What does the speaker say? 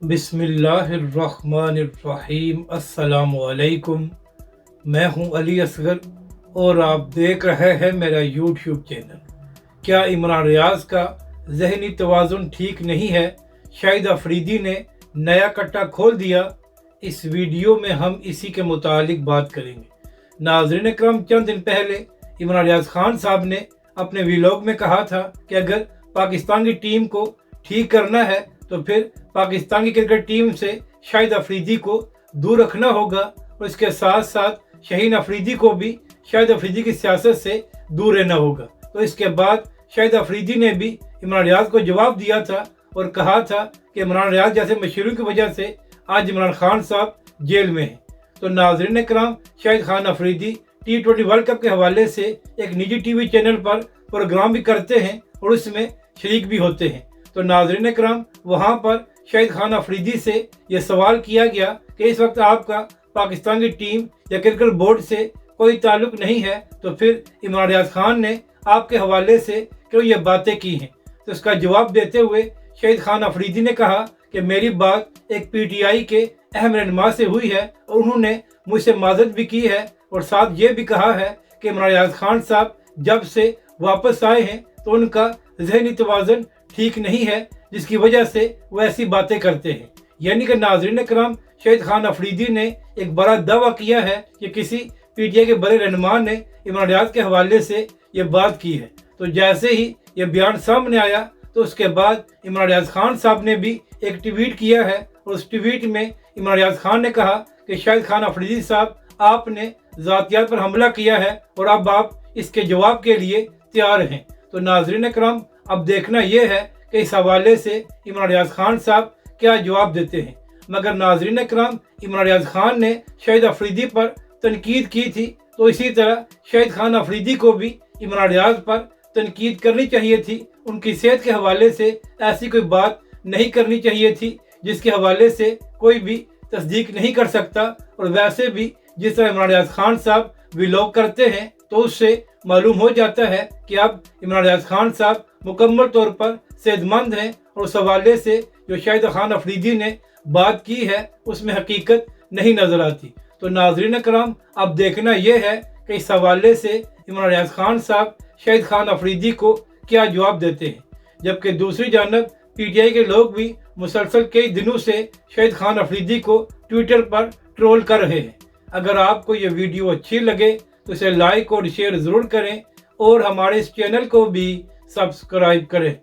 बिस्मिल्लाहिर्रहमानिर्रहीम। अस्सलाम वालेकुम। मैं हूं अली असगर और आप देख रहे हैं मेरा यूट्यूब चैनल। क्या इमरान रियाज का जहनी तवाज़ुन ठीक नहीं है? शाहिद अफरीदी ने नया कट्टा खोल दिया। इस वीडियो में हम इसी के मुतालिक बात करेंगे। नाज़रीन करम, चंद दिन पहले इमरान रियाज खान साहब ने अपने व्लॉग में कहा था कि अगर पाकिस्तान की टीम को ठीक करना है तो फिर पाकिस्तान की क्रिकेट टीम से शाहिद अफरीदी को दूर रखना होगा और इसके साथ साथ शाहीन अफरीदी को भी शाहिद अफरीदी की सियासत से दूर रहना होगा। तो इसके बाद शाहिद अफरीदी ने भी इमरान रियाज को जवाब दिया था और कहा था कि इमरान रियाज जैसे मशहूरों की वजह से आज इमरान खान साहब जेल में हैं। तो नाज़रीन कराम, Shahid Khan Afridi T20 world cup के हवाले से एक निजी टीवी चैनल पर प्रोग्राम भी करते हैं और उसमें शरीक भी होते हैं। तो नाज़रीन कराम, वहाँ पर शाहिद खान अफरीदी से यह सवाल किया गया कि इस वक्त आपका पाकिस्तान की टीम या क्रिकेट बोर्ड से कोई ताल्लुक नहीं है, तो फिर इमरान रियाज खान ने आपके हवाले से क्यों ये बातें की हैं? तो इसका जवाब देते हुए शाहिद खान अफरीदी ने कहा कि मेरी बात एक PTI के अहम रहनुमा से हुई है और उन्होंने मुझसे माजरत भी की है और साथ ये भी कहा है कि इमरान रियाज खान साहब जब से वापस आए हैं तो उनका जहनी तवाज़ुन ठीक नहीं है, जिसकी वजह से वो ऐसी बातें करते हैं। यानी कि नाज़रीन कराम, शाहिद खान अफरीदी ने एक बड़ा दावा किया है कि किसी PTI के बड़े रहनुमा ने इमरान रियाज के हवाले से ये बात की है। तो जैसे ही ये बयान सामने आया तो उसके बाद इमरान रियाज खान साहब ने भी एक ट्वीट किया है और उस ट्वीट में इमरान रियाज खान ने कहा कि शाहिद खान अफरीदी साहब, आपने ज़ातियात पर हमला किया है और अब आप इसके जवाब के लिए तैयार हैं। तो नाज़रीन कराम, अब देखना यह है कि इस हवाले से इमरान रियाज खान साहब क्या जवाब देते हैं। मगर नाज़रीन कराम, इमरान रियाज खान ने शाहिद अफरीदी पर तनकीद की थी, तो इसी तरह शाहिद खान अफरीदी को भी इमरान रियाज पर तनकीद करनी चाहिए थी। उनकी सेहत के हवाले से ऐसी कोई बात नहीं करनी चाहिए थी जिसके हवाले से कोई भी तस्दीक नहीं कर सकता। और वैसे भी जिस तरह इमरान रियाज खान साहब व्लॉग करते हैं तो उससे मालूम हो जाता है कि अब इमरान रियाज खान साहब मुकम्मल तौर पर सेहतमंद हैं और उस हवाले से जो शाहिद खान अफरीदी ने बात की है उसमें हकीकत नहीं नजर आती। तो नाज़रीन कराम, अब देखना यह है कि इस हवाले से इमरान रियाज खान साहब शाहिद खान अफरीदी को क्या जवाब देते हैं। जबकि दूसरी जानब PTI के लोग भी मुसलसल कई दिनों से शाहिद खान अफरीदी को ट्विटर पर ट्रोल कर रहे हैं। अगर आपको ये वीडियो अच्छी लगे तो इसे लाइक और शेयर ज़रूर करें और हमारे इस चैनल को भी सब्सक्राइब करें।